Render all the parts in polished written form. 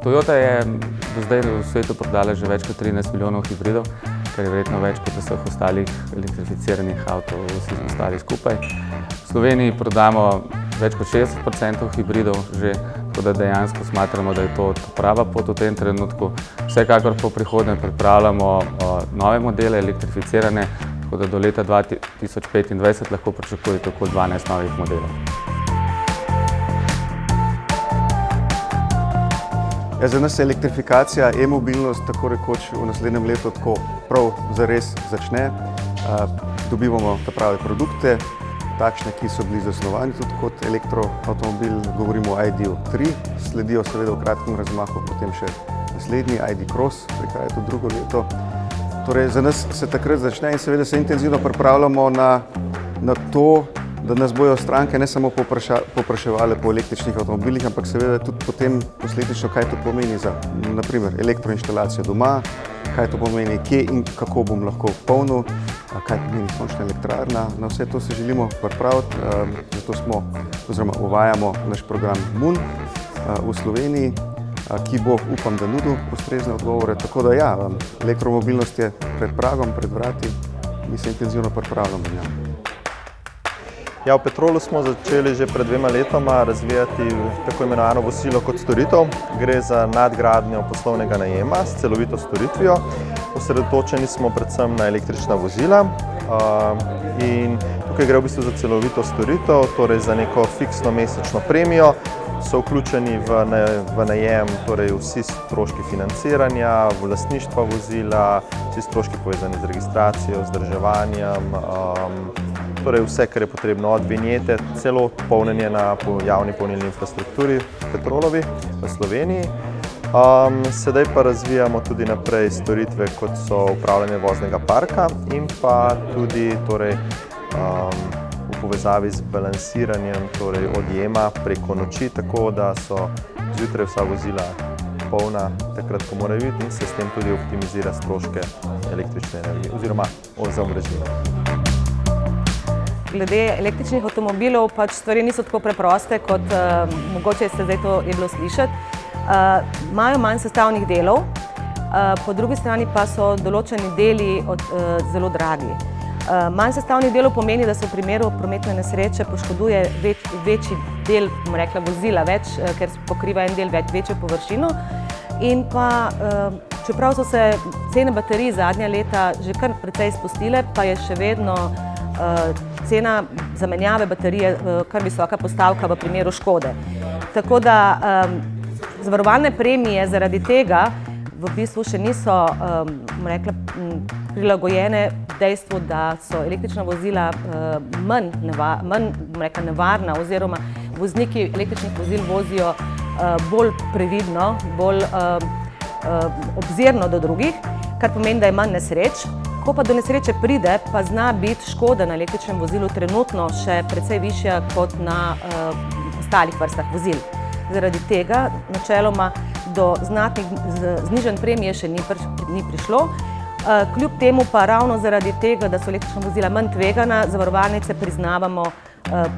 Toyota je do zdaj v svetu prodala že več kot 13 milijonov hibridov, kar je verjetno več kot vseh ostalih elektrificiranih avtov, vsi ostali skupaj. V Sloveniji prodamo več kot 60% hibridov že, tako da dejansko smatramo, da je to prava pot v tem trenutku. Vsekakor po prihodnje pripravljamo nove modele elektrificirane, tako da do leta 2025 lahko pričakujete okoli 12 novih modelov. Za nas se elektrifikacija, e-mobilnost tako rekoč v naslednjem letu tako prav zares začne. Dobivamo prave produkte, takšne, ki so bili zasnovani tudi kot elektroavtomobil, govorimo o ID.3, sledijo seveda v kratkem razmahu potem še naslednji ID. Cross, prihaja tudi drugo leto. Torej, za nas se takrat začne in seveda se intenzivno pripravljamo na to, da nas bojo stranke ne samo povpraševale po električnih avtomobilih, ampak seveda tudi potem posledično, kaj to pomeni za, na primer, elektroinštalacijo doma, kaj to pomeni, kje in kako bom lahko polnil, kaj pomeni sončna elektrarna. Na vse to se želimo pripraviti, zato smo, oziroma uvajamo naš program MUN v Sloveniji, ki bo, upam, da nudil ustrezne odgovore. Tako da ja, elektromobilnost je pred pragom, pred vrati, mi se intenzivno pripravljamo na njo. Ja, v Petrolu smo začeli že pred 2 letoma razvijati tako imenovano vozilo kot storitev. Gre za nadgradnjo poslovnega najema s celovito storitvijo. Osredotočeni smo predvsem na električna vozila in tukaj gre v bistvu za celovito storitev, torej za neko fiksno mesečno premijo. So vključeni v najem torej vsi stroški financiranja, lastništva vozila, vsi stroški povezani z registracijo, vzdrževanjem, torej vse, kar je potrebno, od vinjete, celo polnjenje na javni polnilni infrastrukturi Petrolovi v Sloveniji. Sedaj pa razvijamo tudi naprej storitve, kot so upravljanje voznega parka in pa tudi torej, v povezavi z balansiranjem torej odjema preko noči, tako da so zjutraj vsa vozila polna takrat, ko morajo biti in se s tem tudi optimizira stroške električne energije oziroma za omrežnino. Glede električnih avtomobilov pač stvari niso tako preproste, kot mogoče je bilo slišati. Imajo manj sestavnih delov, po drugi strani pa so določeni deli zelo dragi. Manj sestavnih delov pomeni, da se v primeru prometne nesreče poškoduje večji del, bom rekla, vozila, ker pokriva en del večjo površino. In pa, čeprav so se cene baterij zadnja leta že kar precej spustile, pa je še vedno cena zamenjave baterije kar visoka postavka v primeru škode. Tako da zavarovalne premije zaradi tega v bistvu še niso prilagojene dejstvu, da so električna vozila manj nevarna oziroma vozniki električnih vozil vozijo bolj previdno, bolj obzirno do drugih, kar pomeni, da je manj nesreč. Ko pa do nesreče pride, pa zna biti škoda na električnem vozilu trenutno še precej višja kot na ostalih vrstah vozil. Zaradi tega načeloma do znatnih znižanj premije še ni prišlo. Kljub temu pa ravno zaradi tega, da so električna vozila manj tvegana, zavarovalnice priznavamo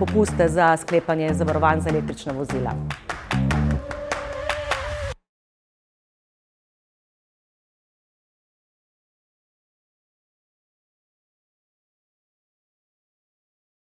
popuste za sklepanje zavarovanj za električna vozila.